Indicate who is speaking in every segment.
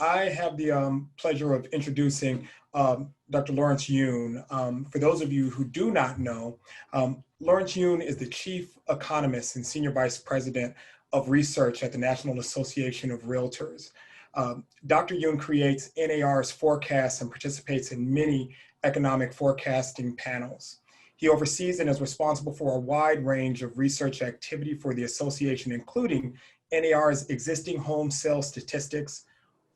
Speaker 1: I have the pleasure of introducing Dr. Lawrence Yoon. For those of you who do not know, Lawrence Yoon is the Chief Economist and Senior Vice President of Research at the National Association of Realtors. Dr. Yoon creates NAR's forecasts and participates in many economic forecasting panels. He oversees and is responsible for a wide range of research activity for the association, including NAR's existing home sales statistics,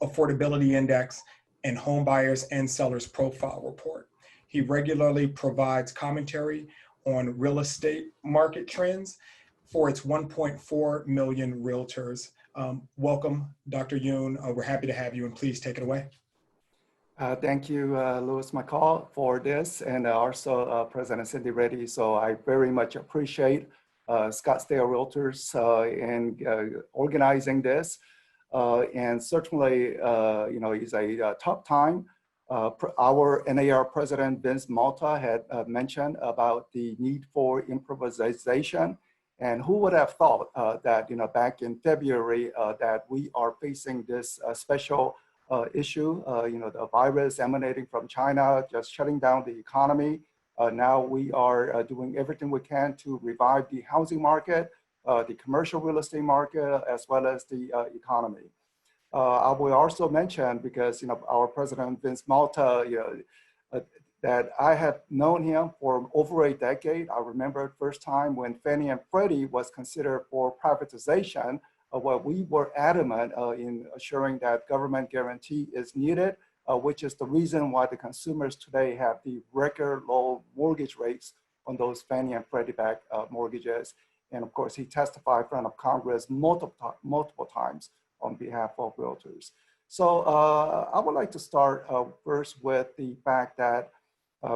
Speaker 1: affordability index, and home buyers and sellers profile report. He regularly provides commentary on real estate market trends for its 1.4 million realtors. Welcome, Dr. Yoon. We're happy to have you, and please take it away.
Speaker 2: Thank you, Louis McCall, for this, and also President Cindy Reddy. So I very much appreciate Scottsdale Realtors in organizing this. And certainly, it's a tough time. Our NAR President Vince Malta had mentioned about the need for improvisation. And who would have thought that, back in February, that we are facing this special issue, the virus emanating from China, just shutting down the economy. Now we are doing everything we can to revive the housing market, the commercial real estate market, as well as the economy. I will also mention, because our President Vince Malta, that I have known him for over a decade. I remember the first time when Fannie and Freddie was considered for privatization. Where we were adamant in assuring that government guarantee is needed, which is the reason why the consumers today have the record low mortgage rates on those Fannie and Freddie backed mortgages. And of course, he testified in front of Congress multiple times on behalf of realtors. So I would like to start first with the fact that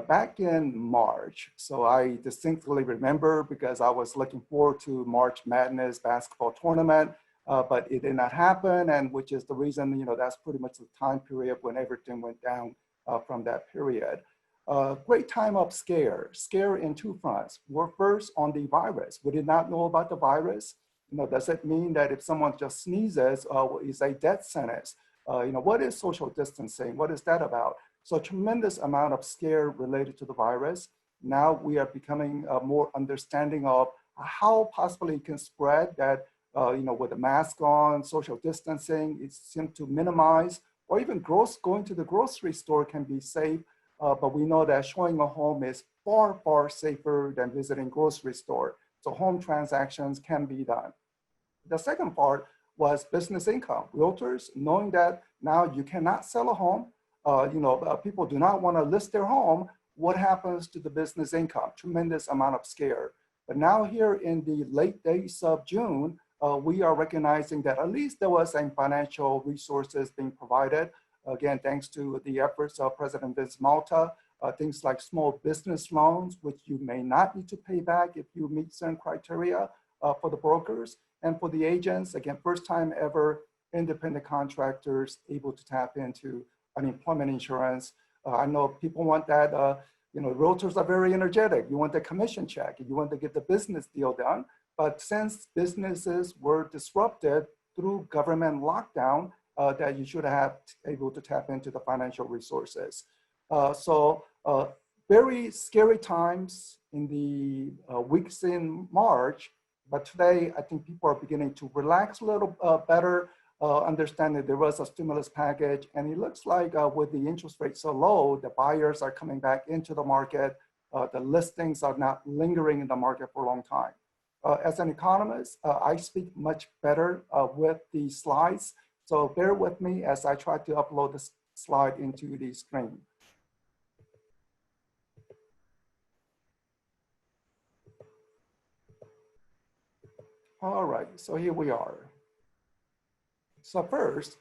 Speaker 2: back in March, so I distinctly remember because I was looking forward to March Madness basketball tournament, but it did not happen, and which is the reason, that's pretty much the time period when everything went down from that period. Great time of scare in two fronts. We're first on the virus. We did not know about the virus. Does it mean that if someone just sneezes, is a death sentence? What is social distancing? What is that about? So a tremendous amount of scare related to the virus. Now we are becoming more understanding of how possibly it can spread, that with a mask on, social distancing, it seems to minimize, or even going to the grocery store can be safe, but we know that showing a home is far, far safer than visiting grocery store. So home transactions can be done. The second part was business income. Realtors, knowing that now you cannot sell a home, people do not want to list their home, what happens to the business income? Tremendous amount of scare. But now here in the late days of June, we are recognizing that at least there was some financial resources being provided. Again, thanks to the efforts of President Vince Malta, things like small business loans, which you may not need to pay back if you meet certain criteria for the brokers. And for the agents, again, first time ever, independent contractors able to tap into unemployment insurance. I know people want that, realtors are very energetic. You want the commission check, you want to get the business deal done. But since businesses were disrupted through government lockdown, that you should have able to tap into the financial resources. So very scary times in the weeks in March, but today I think people are beginning to relax a little better, understand that there was a stimulus package, and it looks like with the interest rate so low, the buyers are coming back into the market. The listings are not lingering in the market for a long time. As an economist, I speak much better with the slides. So bear with me as I try to upload this slide into the screen. All right, so here we are. So first,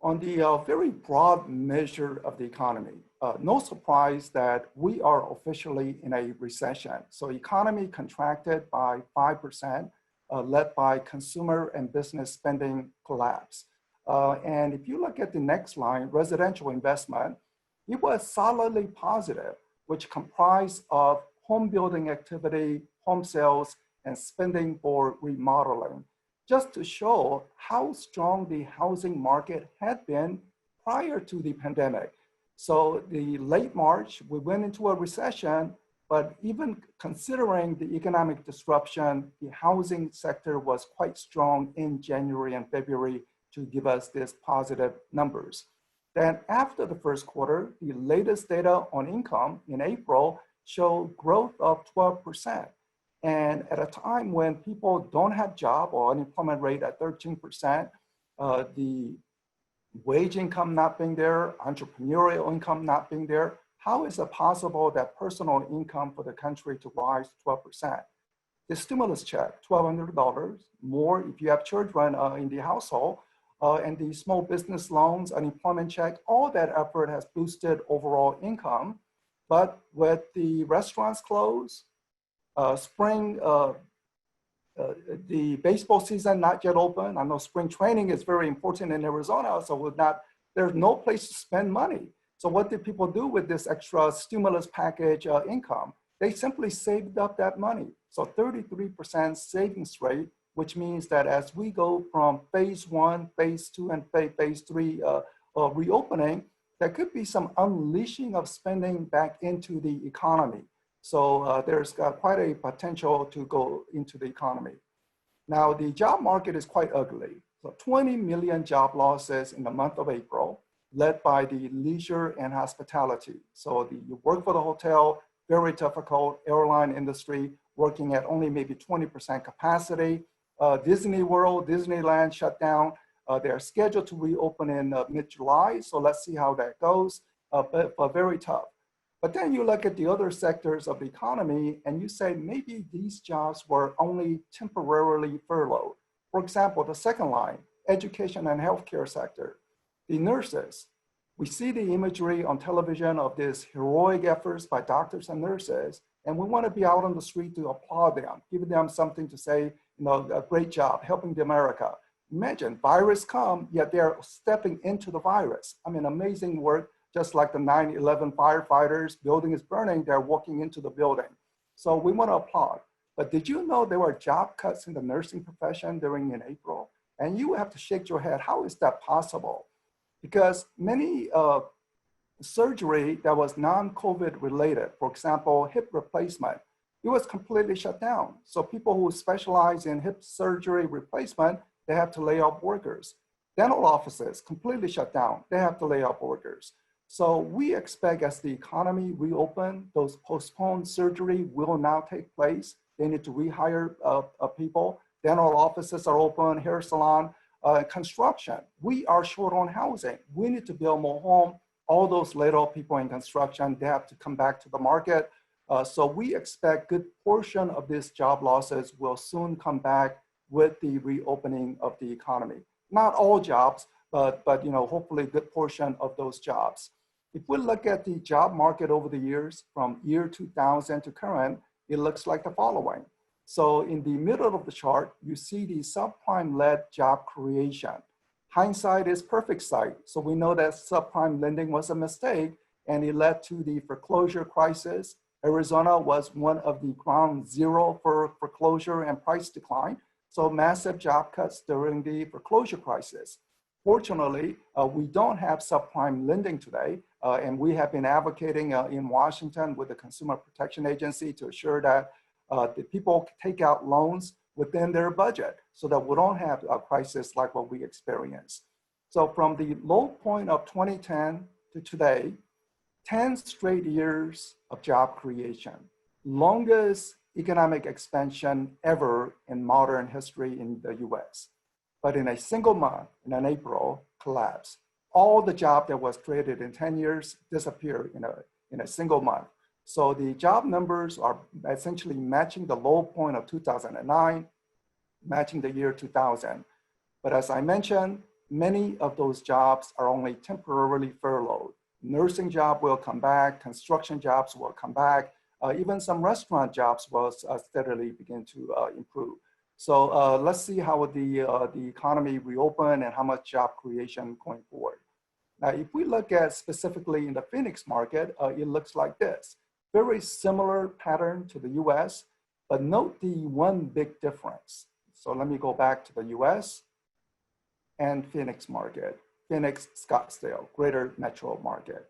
Speaker 2: on the very broad measure of the economy, no surprise that we are officially in a recession. So economy contracted by 5%, led by consumer and business spending collapse. And if you look at the next line, residential investment, it was solidly positive, which comprised of home building activity, home sales, and spending for remodeling, just to show how strong the housing market had been prior to the pandemic. So the late March, we went into a recession, but even considering the economic disruption, the housing sector was quite strong in January and February to give us these positive numbers. Then after the first quarter, the latest data on income in April showed growth of 12%. And at a time when people don't have job or unemployment rate at 13%, the wage income not being there, entrepreneurial income not being there, how is it possible that personal income for the country to rise 12%? The stimulus check, $1,200 more if you have children in the household, and the small business loans, unemployment check, all that effort has boosted overall income. But with the restaurants closed, the baseball season not yet open. I know spring training is very important in Arizona, so there's no place to spend money. So what did people do with this extra stimulus package income? They simply saved up that money. So 33% savings rate, which means that as we go from phase 1, phase 2, and phase 3 reopening, there could be some unleashing of spending back into the economy. So there's quite a potential to go into the economy. Now, the job market is quite ugly. So 20 million job losses in the month of April, led by the leisure and hospitality. So you work for the hotel, very difficult, airline industry, working at only maybe 20% capacity. Disney World, Disneyland shut down. They're scheduled to reopen in mid-July, so let's see how that goes, but very tough. But then you look at the other sectors of the economy and you say maybe these jobs were only temporarily furloughed. For example, the second line, education and healthcare sector. The nurses, we see the imagery on television of these heroic efforts by doctors and nurses, and we want to be out on the street to applaud them, give them something to say, a great job, helping the America. Imagine, virus come, yet they're stepping into the virus. I mean, amazing work. Just like the 9/11 firefighters, building is burning, they're walking into the building. So we want to applaud. But did you know there were job cuts in the nursing profession in April? And you have to shake your head, how is that possible? Because many surgery that was non-COVID related, for example, hip replacement, it was completely shut down. So people who specialize in hip surgery replacement, they have to lay off workers. Dental offices completely shut down, they have to lay off workers. So we expect as the economy reopen, those postponed surgery will now take place. They need to rehire people. Dental offices are open, hair salon, construction. We are short on housing. We need to build more home. All those laid off people in construction, they have to come back to the market. So we expect good portion of these job losses will soon come back with the reopening of the economy. Not all jobs, but hopefully a good portion of those jobs. If we look at the job market over the years, from year 2000 to current, it looks like the following. So in the middle of the chart, you see the subprime-led job creation. Hindsight is perfect sight. So we know that subprime lending was a mistake and it led to the foreclosure crisis. Arizona was one of the ground zero for foreclosure and price decline. So massive job cuts during the foreclosure crisis. Fortunately, we don't have subprime lending today, and we have been advocating in Washington with the Consumer Protection Agency to assure that the people take out loans within their budget so that we don't have a crisis like what we experienced. So from the low point of 2010 to today, 10 straight years of job creation, longest economic expansion ever in modern history in the US. But in a single month, in April, collapsed. All the job that was created in 10 years disappeared in a single month. So the job numbers are essentially matching the low point of 2009, matching the year 2000. But as I mentioned, many of those jobs are only temporarily furloughed. Nursing job will come back, construction jobs will come back, even some restaurant jobs will steadily begin to improve. So let's see how the economy reopen and how much job creation going forward. Now, if we look at specifically in the Phoenix market, it looks like this. Very similar pattern to the US, but note the one big difference. So let me go back to the US and Phoenix market. Phoenix, Scottsdale, greater metro market.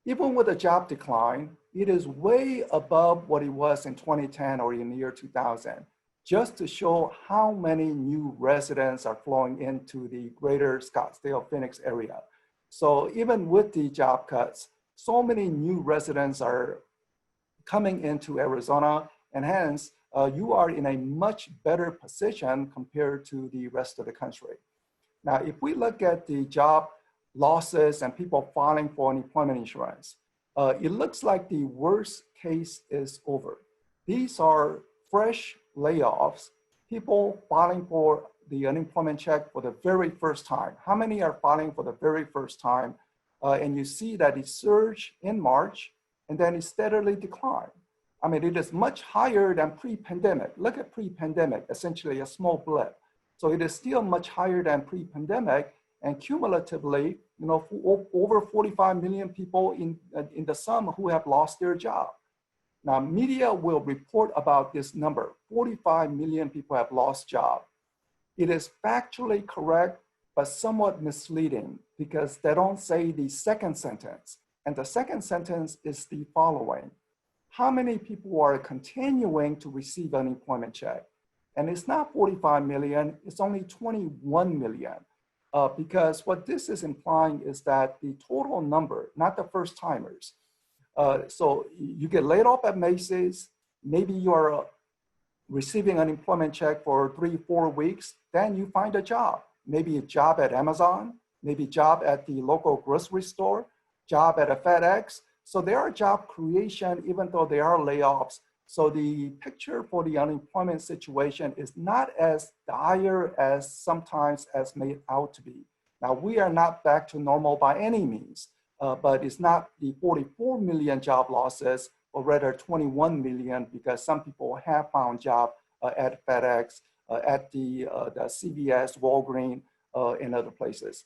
Speaker 2: Even with a job decline, it is way above what it was in 2010 or in the year 2000, just to show how many new residents are flowing into the greater Scottsdale, Phoenix area. So even with the job cuts, so many new residents are coming into Arizona, and hence you are in a much better position compared to the rest of the country. Now, if we look at the job losses and people filing for unemployment insurance, it looks like the worst case is over. These are fresh layoffs, people filing for the unemployment check for the very first time. How many are filing for the very first time? And you see that it surged in March and then it steadily declined. I mean, it is much higher than pre-pandemic. Look at pre-pandemic, essentially a small blip. So it is still much higher than pre-pandemic, and cumulatively, you know, over 45 million people in the sum who have lost their job. Now, media will report about this number. 45 million people have lost job. It is factually correct, but somewhat misleading because they don't say the second sentence. And the second sentence is the following: how many people are continuing to receive unemployment check? And it's not 45 million, it's only 21 million. Because what this is implying is that the total number, not the first timers. So you get laid off at Macy's, maybe you are receiving unemployment check for 3-4 weeks, then you find a job. Maybe a job at Amazon, maybe a job at the local grocery store, job at a FedEx. So there are job creation, even though there are layoffs. So the picture for the unemployment situation is not as dire as sometimes as made out to be. Now, we are not back to normal by any means, but it's not the 44 million job losses, or rather 21 million, because some people have found job at FedEx, at the CVS, Walgreens, and other places.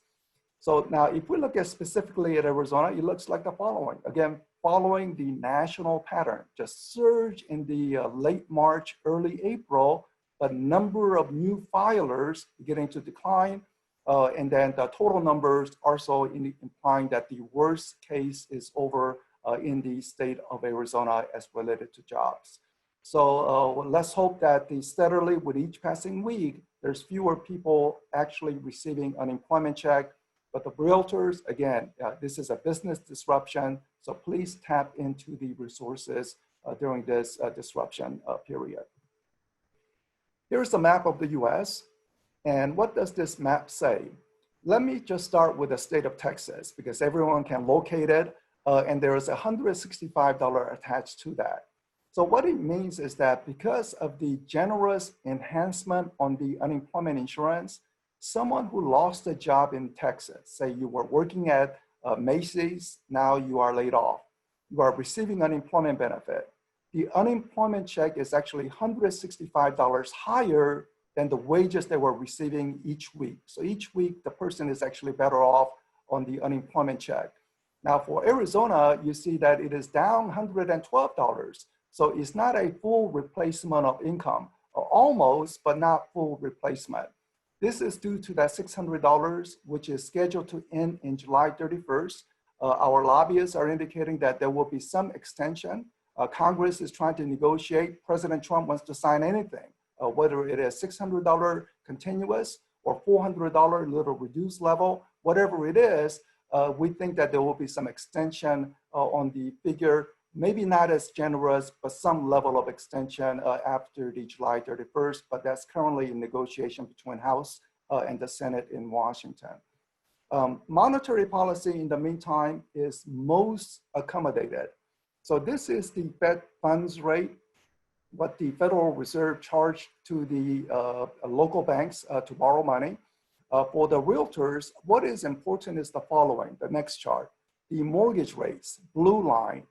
Speaker 2: So now, if we look at specifically at Arizona, it looks like the following. Again, following the national pattern, just surge in the late March, early April, but number of new filers beginning to decline, and then the total numbers also implying that the worst case is over in the state of Arizona as related to jobs. So let's hope that steadily with each passing week, there's fewer people actually receiving unemployment check. But the realtors, again, this is a business disruption, so please tap into the resources during this disruption period. Here's a map of the US, and what does this map say? Let me just start with the state of Texas, because everyone can locate it, and there is $165 attached to that. So what it means is that because of the generous enhancement on the unemployment insurance, someone who lost a job in Texas, say you were working at Macy's, now you are laid off. You are receiving unemployment benefit. The unemployment check is actually $165 higher than the wages they were receiving each week. So each week, the person is actually better off on the unemployment check. Now for Arizona, you see that it is down $112. So it's not a full replacement of income, almost, but not full replacement. This is due to that $600, which is scheduled to end in July 31st. Our lobbyists are indicating that there will be some extension. Congress is trying to negotiate. President Trump wants to sign anything, whether it is $600 continuous or $400 little reduced level, whatever it is, we think that there will be some extension on the figure, maybe not as generous, but some level of extension after the July 31st, but that's currently in negotiation between House and the Senate in Washington. Monetary policy in the meantime is most accommodated. So this is the Fed funds rate, what the Federal Reserve charged to the local banks to borrow money. For the realtors, what is important is the following, the next chart. The mortgage rates, blue line,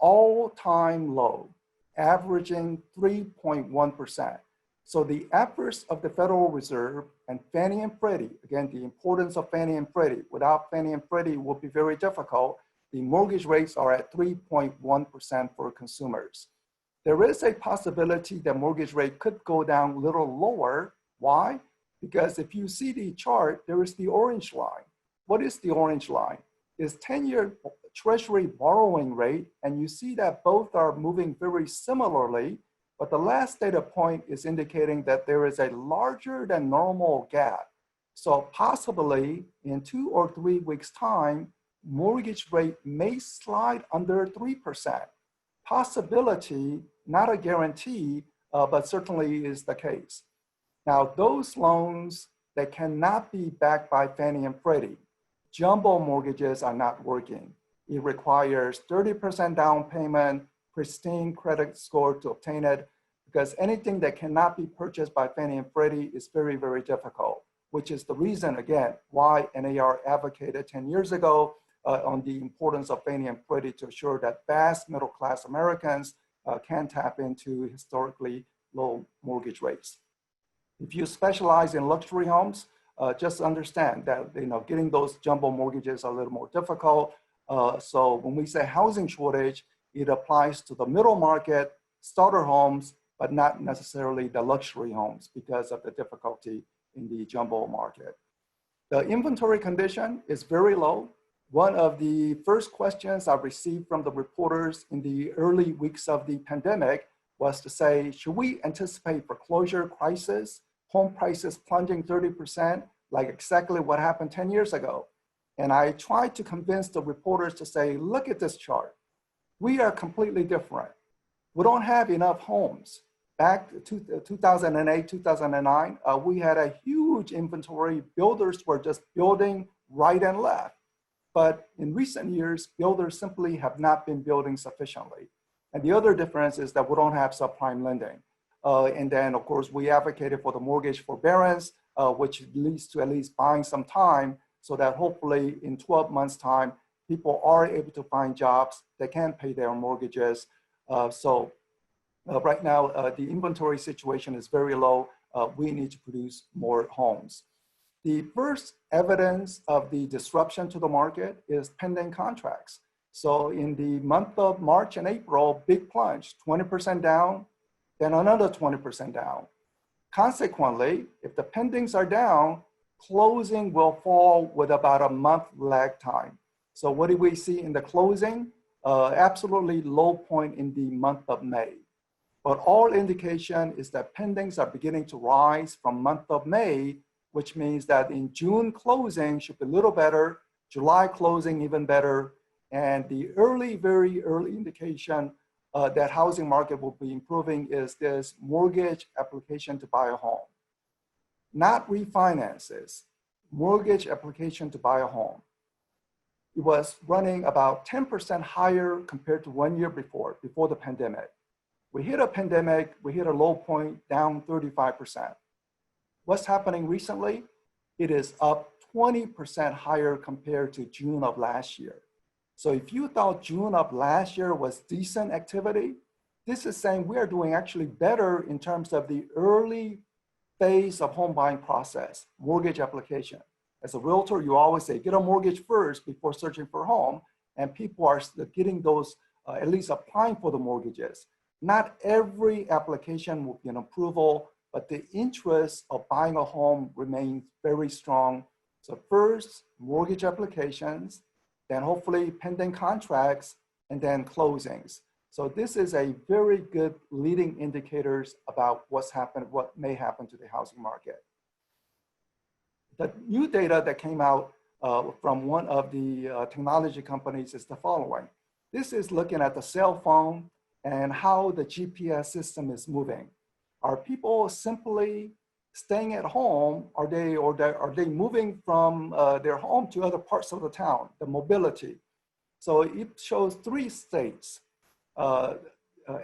Speaker 2: all-time low, averaging 3.1%. So the efforts of the Federal Reserve and Fannie and Freddie, again, the importance of Fannie and Freddie, without Fannie and Freddie would be very difficult. The mortgage rates are at 3.1% for consumers. There is a possibility that mortgage rate could go down a little lower. Why? Because if you see the chart, there is the orange line. what is the orange line? Is 10-year Treasury borrowing rate, and you see that both are moving very similarly, but the last data point is indicating that there is a larger than normal gap. So possibly in 2 or 3 weeks' time, mortgage rate may slide under 3%. Possibility, not a guarantee, but certainly is the case. Now, those loans that cannot be backed by Fannie and Freddie, jumbo mortgages are not working. It requires 30% down payment, pristine credit score to obtain it, because anything that cannot be purchased by Fannie and Freddie is very, very difficult, which is the reason, again, why NAR advocated 10 years ago on the importance of Fannie and Freddie to assure that vast middle-class Americans can tap into historically low mortgage rates. If you specialize in luxury homes, just understand that getting those jumbo mortgages are a little more difficult. So when we say housing shortage, it applies to the middle market, starter homes, but not necessarily the luxury homes because of the difficulty in the jumbo market. The inventory condition is very low. One of the first questions I received from the reporters in the early weeks of the pandemic was to say, should we anticipate foreclosure crisis, home prices plunging 30%, like exactly what happened 10 years ago? And I tried to convince the reporters to say, look at this chart. We are completely different. We don't have enough homes. Back to 2008, 2009, we had a huge inventory. Builders were just building right and left. But in recent years, builders simply have not been building sufficiently. And the other difference is that we don't have subprime lending. And then, of course, we advocated for the mortgage forbearance, which leads to at least buying some time so that hopefully in 12 months' time, people are able to find jobs that can pay their mortgages. Right now, the inventory situation is very low. We need to produce more homes. The first evidence of the disruption to the market is pending contracts. So in the month of March and April, big plunge, 20% down, then another 20% down. Consequently, if the pendings are down, closing will fall with about a month lag time. So what do we see in the closing? Absolutely low point in the month of May. But all indication is that pendings are beginning to rise from month of May, which means that in June closing should be a little better, July closing even better, and the very early indication that housing market will be improving is this mortgage application to buy a home. Not refinances, mortgage application to buy a home. It was running about 10% higher compared to 1 year before the pandemic. We hit a pandemic, we hit a low point, down 35%. What's happening recently? It is up 20% higher compared to June of last year. So if you thought June of last year was decent activity, this is saying we are doing actually better in terms of the early phase of home buying process, mortgage application. As a realtor, you always say, get a mortgage first before searching for a home, and people are getting those, at least applying for the mortgages. Not every application will be an approval, but the interest of buying a home remains very strong. So first, mortgage applications, then hopefully pending contracts, and then closings. So this is a very good leading indicators about what's happened, what may happen to the housing market. The new data that came out from one of the technology companies is the following. This is looking at the cell phone and how the GPS system is moving. Are people simply staying at home? Are they moving from their home to other parts of the town, the mobility? So it shows 3 states,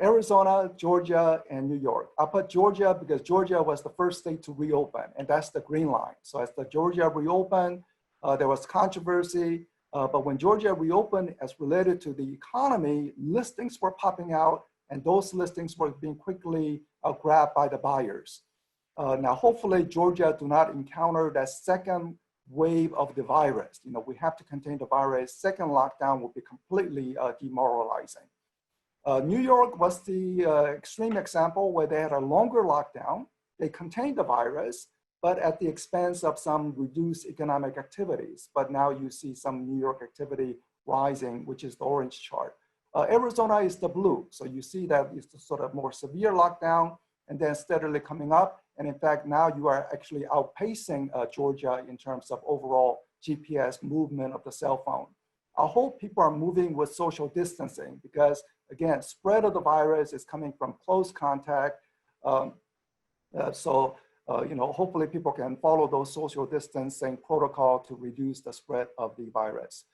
Speaker 2: Arizona, Georgia, and New York. I put Georgia because Georgia was the first state to reopen, and that's the green line. So as the Georgia reopened, there was controversy, but when Georgia reopened as related to the economy, listings were popping out, and those listings were being quickly grabbed by the buyers. Now, hopefully Georgia do not encounter that second wave of the virus. We have to contain the virus. Second lockdown will be completely demoralizing. New York was the extreme example where they had a longer lockdown. They contained the virus, but at the expense of some reduced economic activities. But now you see some New York activity rising, which is the orange chart. Arizona is the blue. So you see that it's the sort of more severe lockdown and then steadily coming up. And in fact, now you are actually outpacing Georgia in terms of overall GPS movement of the cell phone. I hope people are moving with social distancing because, again, spread of the virus is coming from close contact. Hopefully people can follow those social distancing protocol to reduce the spread of the virus.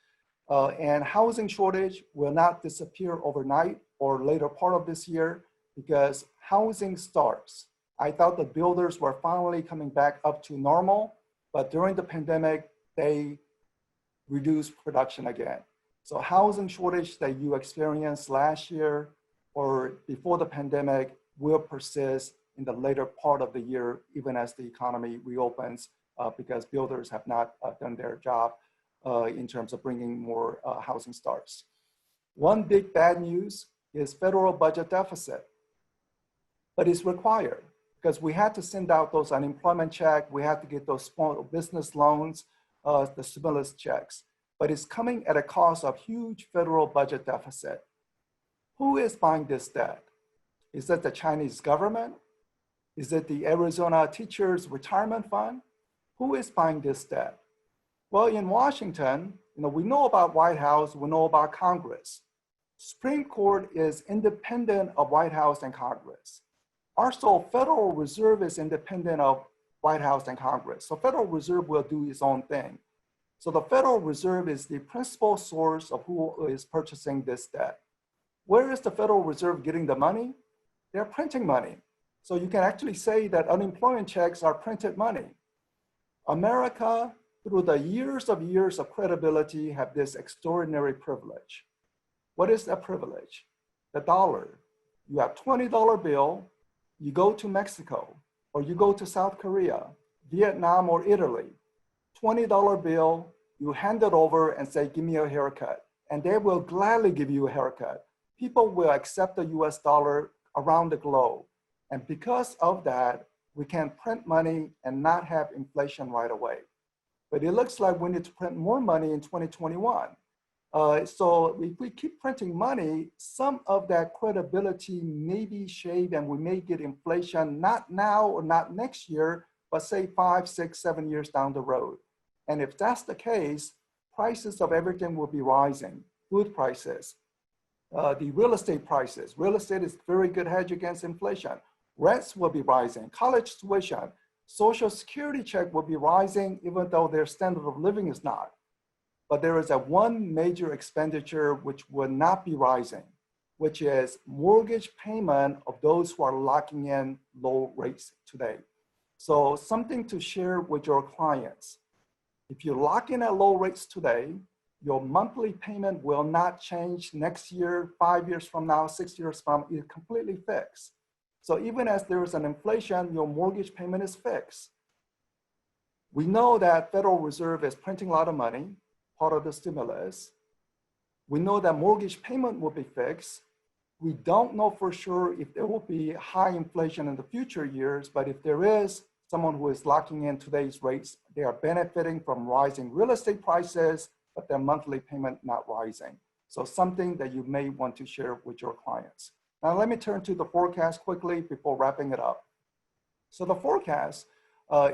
Speaker 2: And housing shortage will not disappear overnight or later part of this year because housing starts. I thought the builders were finally coming back up to normal, but during the pandemic, they reduced production again. So housing shortage that you experienced last year or before the pandemic will persist in the later part of the year, even as the economy reopens, because builders have not done their job in terms of bringing more housing starts. One big bad news is federal budget deficit, but it's required because we had to send out those unemployment checks, we had to get those small business loans, the stimulus checks, but it's coming at a cost of huge federal budget deficit. Who is buying this debt? Is it the Chinese government? Is it the Arizona Teachers Retirement Fund? Who is buying this debt? Well, in Washington, we know about White House, we know about Congress. Supreme Court is independent of White House and Congress. Also, Federal Reserve is independent of White House and Congress. So Federal Reserve will do its own thing. So the Federal Reserve is the principal source of who is purchasing this debt. Where is the Federal Reserve getting the money? They're printing money. So you can actually say that unemployment checks are printed money. America, through the years of credibility, have this extraordinary privilege. What is that privilege? The dollar. You have $20 bill, you go to Mexico, or you go to South Korea, Vietnam, or Italy, $20 bill, you hand it over and say, give me a haircut. And they will gladly give you a haircut. People will accept the US dollar around the globe. And because of that, we can print money and not have inflation right away. But it looks like we need to print more money in 2021. So if we keep printing money, some of that credibility may be shaved and we may get inflation, not now or not next year, but say 5, 6, 7 years down the road. And if that's the case, prices of everything will be rising. Food prices, the real estate prices. Real estate is a very good hedge against inflation. Rents will be rising, college tuition, Social Security check will be rising even though their standard of living is not. But there is a one major expenditure which will not be rising, which is mortgage payment of those who are locking in low rates today. So something to share with your clients. If you lock in at low rates today, your monthly payment will not change next year, 5 years from now, 6 years from now, it's completely fixed. So even as there is an inflation, your mortgage payment is fixed. We know that Federal Reserve is printing a lot of money, part of the stimulus. We know that mortgage payment will be fixed. We don't know for sure if there will be high inflation in the future years, but if there is someone who is locking in today's rates, they are benefiting from rising real estate prices, but their monthly payment not rising. So something that you may want to share with your clients. Now let me turn to the forecast quickly before wrapping it up. So the forecast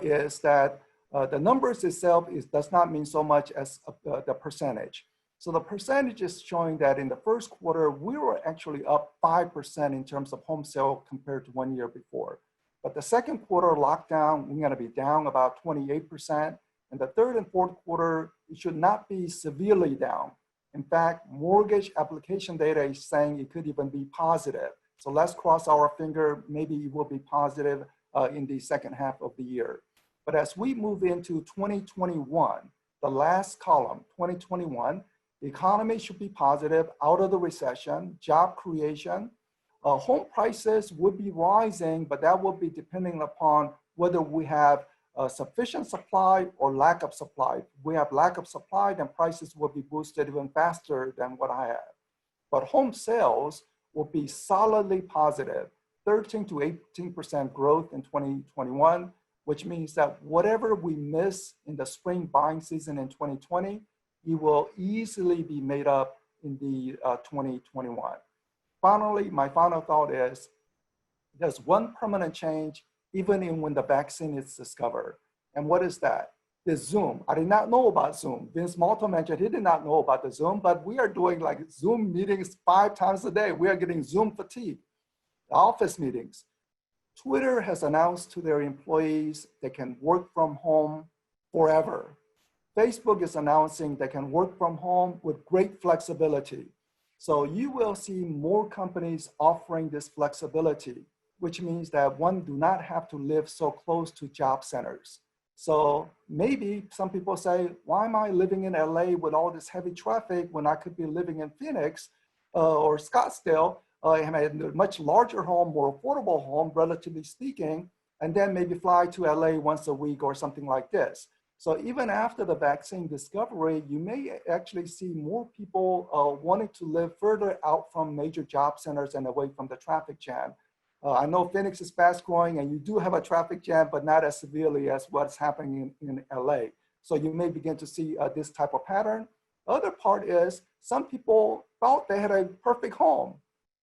Speaker 2: is that the numbers itself does not mean so much as the percentage. So the percentage is showing that in the first quarter, we were actually up 5% in terms of home sale compared to 1 year before. But the second quarter lockdown, we're gonna be down about 28%. And the third and fourth quarter, it should not be severely down. In fact, mortgage application data is saying it could even be positive. So let's cross our finger, maybe it will be positive in the second half of the year. But as we move into 2021, the last column, 2021, the economy should be positive, out of the recession, job creation. Home prices would be rising, but that will be depending upon whether we have sufficient supply or lack of supply. If we have lack of supply, then prices will be boosted even faster than what I have. But home sales will be solidly positive, 13 to 18% growth in 2021. which means that whatever we miss in the spring buying season in 2020, it will easily be made up in the 2021. Finally, my final thought is there's one permanent change even in when the vaccine is discovered. And what is that? The Zoom. I did not know about Zoom. Vince Malto mentioned he did not know about the Zoom, but we are doing like Zoom meetings 5 times a day. We are getting Zoom fatigue, office meetings. Twitter has announced to their employees they can work from home forever. Facebook is announcing they can work from home with great flexibility. So you will see more companies offering this flexibility, which means that one do not have to live so close to job centers. So maybe some people say, why am I living in LA with all this heavy traffic when I could be living in Phoenix or Scottsdale and a much larger home, more affordable home, relatively speaking, and then maybe fly to LA once a week or something like this. So even after the vaccine discovery, you may actually see more people wanting to live further out from major job centers and away from the traffic jam. I know Phoenix is fast growing and you do have a traffic jam, but not as severely as what's happening in LA. So you may begin to see this type of pattern. Other part is some people thought they had a perfect home,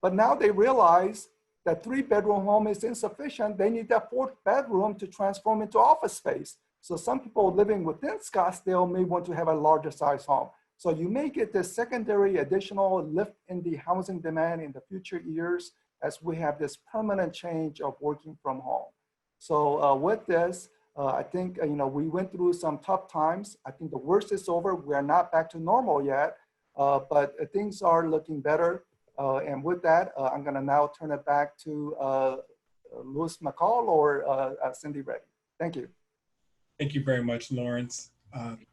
Speaker 2: but now they realize that 3-bedroom home is insufficient. They need that 4th bedroom to transform into office space. So some people living within Scottsdale may want to have a larger size home. So you may get this secondary additional lift in the housing demand in the future years as we have this permanent change of working from home. So with this, I think we went through some tough times. I think the worst is over. We are not back to normal yet, but things are looking better. And with that, I'm gonna now turn it back to Louis McCall or Cindy Reddy. Thank you.
Speaker 1: Thank you very much, Lawrence.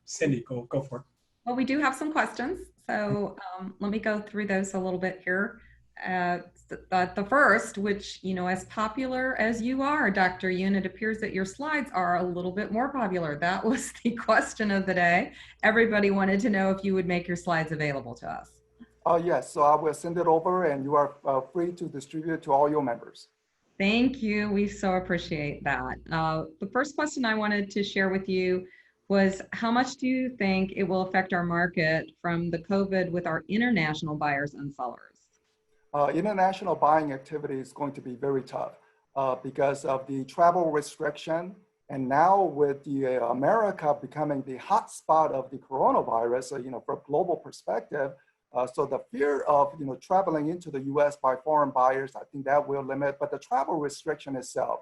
Speaker 1: Cindy, go for it.
Speaker 3: Well, we do have some questions. So let me go through those a little bit here. The first, which, as popular as you are, Dr. Yoon, it appears that your slides are a little bit more popular. That was the question of the day. Everybody wanted to know if you would make your slides available to us.
Speaker 2: Yes, so I will send it over and you are free to distribute to all your members.
Speaker 3: Thank you. We so appreciate that. The first question I wanted to share with you was, how much do you think it will affect our market from the COVID with our international buyers and sellers?
Speaker 2: International buying activity is going to be very tough because of the travel restriction. And now with the America becoming the hotspot of the coronavirus, from global perspective, so the fear of traveling into the U.S. by foreign buyers, I think that will limit, but the travel restriction itself,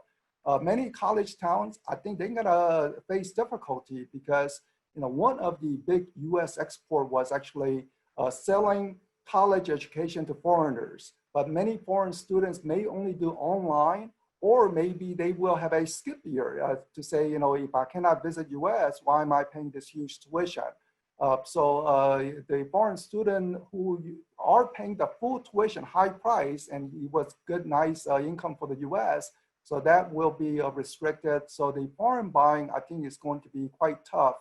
Speaker 2: many college towns, I think they're gonna face difficulty because one of the big U.S. export was actually selling college education to foreigners, but many foreign students may only do online, or maybe they will have a skip year to say, if I cannot visit U.S., why am I paying this huge tuition? So the foreign student who are paying the full tuition, high price, and it was good, nice income for the U.S., so that will be restricted. So the foreign buying, I think, is going to be quite tough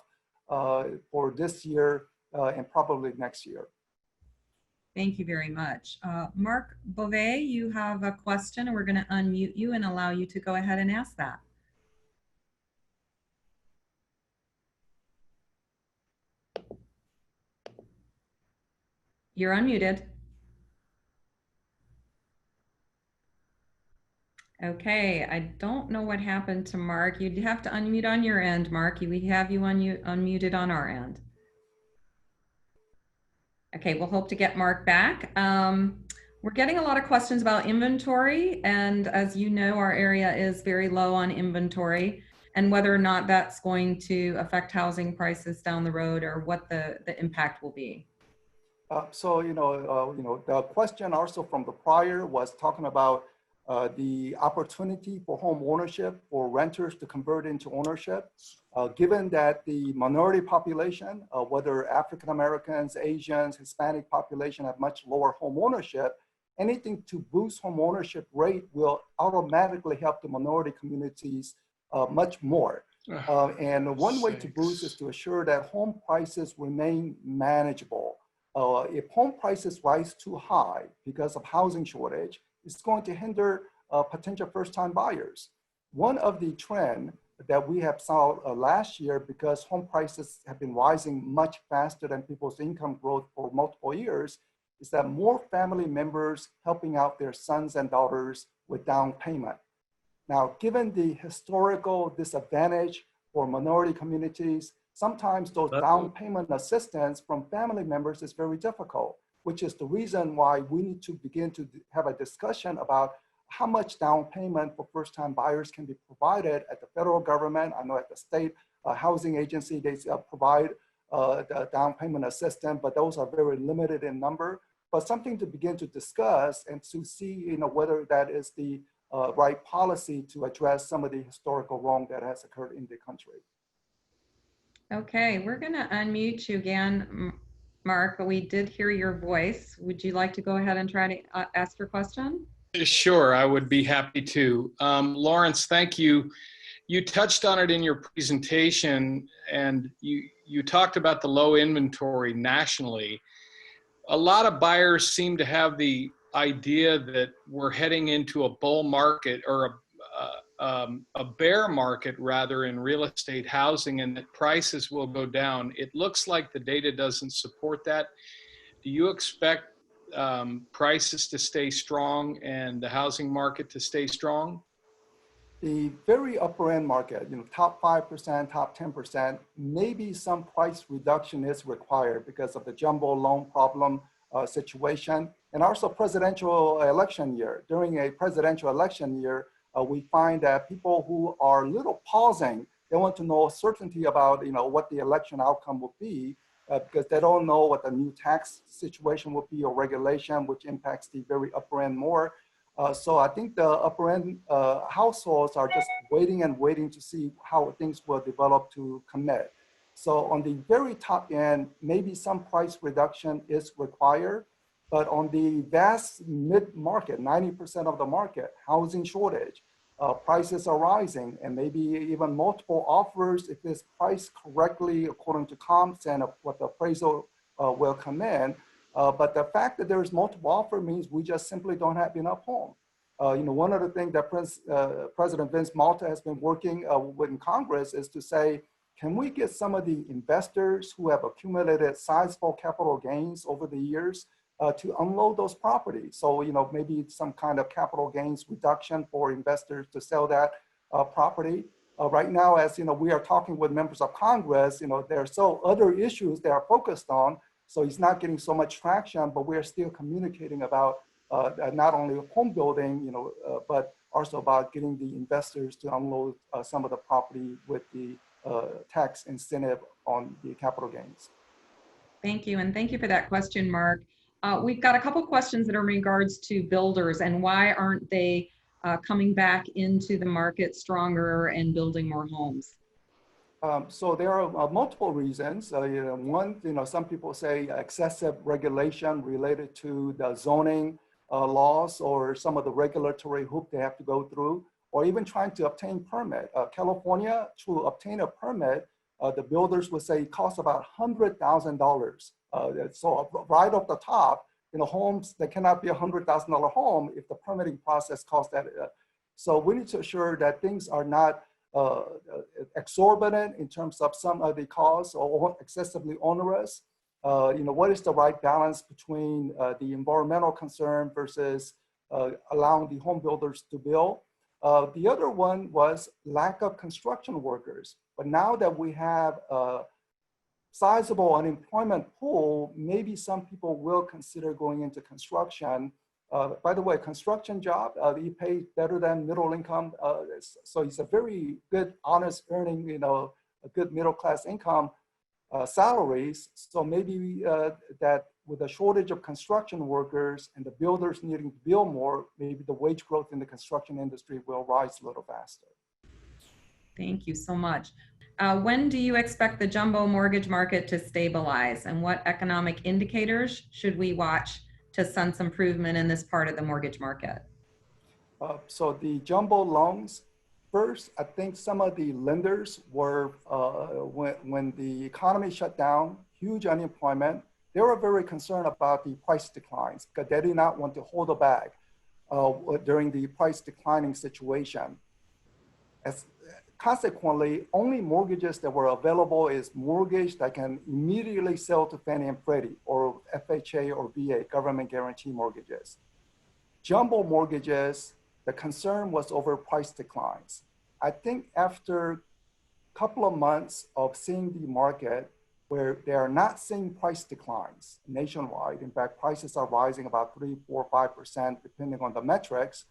Speaker 2: for this year and probably next year.
Speaker 3: Thank you very much. Mark Beauvais, you have a question, and we're going to unmute you and allow you to go ahead and ask that. You're unmuted. Okay, I don't know what happened to Mark. You'd have to unmute on your end, Mark. We have you unmuted on our end. Okay, we'll hope to get Mark back. We're getting a lot of questions about inventory, and as you know, our area is very low on inventory, and whether or not that's going to affect housing prices down the road, or what the impact will be.
Speaker 2: So the question also from the prior was talking about the opportunity for home ownership for renters to convert into ownership. Given that the minority population, whether African Americans, Asians, Hispanic population have much lower home ownership, anything to boost home ownership rate will automatically help the minority communities much more. And one way to boost is to assure that home prices remain manageable. If home prices rise too high because of housing shortage, it's going to hinder potential first-time buyers. One of the trends that we have saw last year, because home prices have been rising much faster than people's income growth for multiple years, is that more family members helping out their sons and daughters with down payment. Now, given the historical disadvantage for minority communities, sometimes those down payment assistance from family members is very difficult, which is the reason why we need to begin to have a discussion about how much down payment for first-time buyers can be provided at the federal government. I know at the state housing agency, they provide the down payment assistance, but those are very limited in number. But something to begin to discuss and to see, whether that is the right policy to address some of the historical wrong that has occurred in the country.
Speaker 3: Okay, we're going to unmute you again, Mark, but we did hear your voice. Would you like to go ahead and try to ask your question?
Speaker 4: Sure, I would be happy to. Lawrence, thank you. You touched on it in your presentation, and you talked about the low inventory nationally. A lot of buyers seem to have the idea that we're heading into a bull market, or a bear market rather, in real estate housing, and that prices will go down. It looks like the data doesn't support that. Do you expect prices to stay strong and the housing market to stay strong?
Speaker 2: The very upper end market, top 5%, top 10%, maybe some price reduction is required because of the jumbo loan problem situation, and also presidential election year. During a presidential election year, we find that people who are a little pausing, they want to know certainty about what the election outcome will be, because they don't know what the new tax situation will be or regulation, which impacts the very upper end more. So I think the upper end households are just waiting and waiting to see how things will develop to commit. So on the very top end, maybe some price reduction is required, but on the vast mid-market, 90% of the market, housing shortage, prices are rising, and maybe even multiple offers if it's priced correctly according to comps and what the appraisal will come in. But the fact that there's multiple offer means we just simply don't have enough home. One of the things that President Vince Malta has been working with in Congress is to say, can we get some of the investors who have accumulated sizable capital gains over the years to unload those properties? So, maybe some kind of capital gains reduction for investors to sell that property. Right now, as we are talking with members of Congress, there are so other issues they are focused on. So it's not getting so much traction, but we're still communicating about not only home building, but also about getting the investors to unload some of the property with the tax incentive on the capital gains.
Speaker 3: Thank you, and thank you for that question, Mark. We've got a couple questions that are in regards to builders and why aren't they coming back into the market stronger and building more homes?
Speaker 2: So there are multiple reasons. One, some people say excessive regulation related to the zoning laws or some of the regulatory hoop they have to go through, or even trying to obtain permit. California, to obtain a permit, the builders would say it costs about $100,000. So right off the top, homes that cannot be a $100,000 home if the permitting process costs that. So we need to assure that things are not exorbitant in terms of some of the costs or excessively onerous. What is the right balance between the environmental concern versus allowing the home builders to build? The other one was lack of construction workers. But now that we have a sizable unemployment pool, maybe some people will consider going into construction. By the way, construction job, you pay better than middle income. So it's a very good, honest earning, a good middle-class income salaries. So maybe that with a shortage of construction workers and the builders needing to build more, maybe the wage growth in the construction industry will rise a little faster.
Speaker 3: Thank you so much. When do you expect the jumbo mortgage market to stabilize, and what economic indicators should we watch to sense improvement in this part of the mortgage market?
Speaker 2: So the jumbo loans, first, I think some of the lenders were, when the economy shut down, huge unemployment, they were very concerned about the price declines because they did not want to hold the bag during the price declining situation. As consequently, only mortgages that were available is mortgage that can immediately sell to Fannie and Freddie or FHA or VA, government guarantee mortgages. Jumbo mortgages, the concern was over price declines. I think after a couple of months of seeing the market where they are not seeing price declines nationwide, in fact, prices are rising about 3, 4, 5%, depending on the metrics,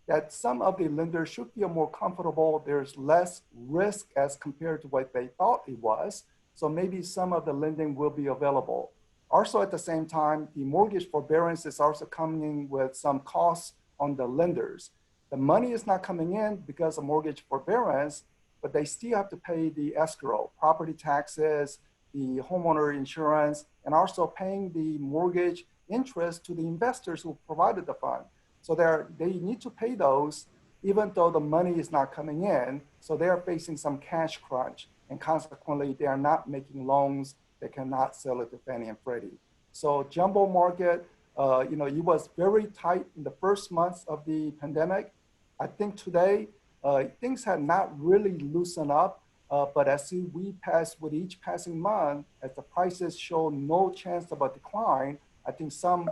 Speaker 2: that some of the lenders should feel more comfortable. There's less risk as compared to what they thought it was. So maybe some of the lending will be available. Also at the same time, the mortgage forbearance is also coming with some costs on the lenders. The money is not coming in because of mortgage forbearance, but they still have to pay the escrow, property taxes, the homeowner insurance, and also paying the mortgage interest to the investors who provided the fund. So they need to pay those even though the money is not coming in. So they're facing some cash crunch, and consequently, they are not making loans. They cannot sell it to Fannie and Freddie. So jumbo market, it was very tight in the first months of the pandemic. I think today, things have not really loosened up, but as we pass with each passing month, as the prices show no chance of a decline, I think some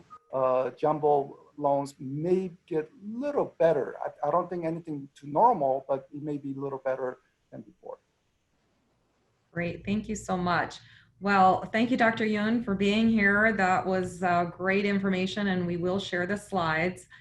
Speaker 2: jumbo loans may get a little better. I don't think anything to normal, but it may be a little better than before.
Speaker 3: Great, thank you so much. Well, thank you, Dr. Yoon, for being here. That was great information, and we will share the slides.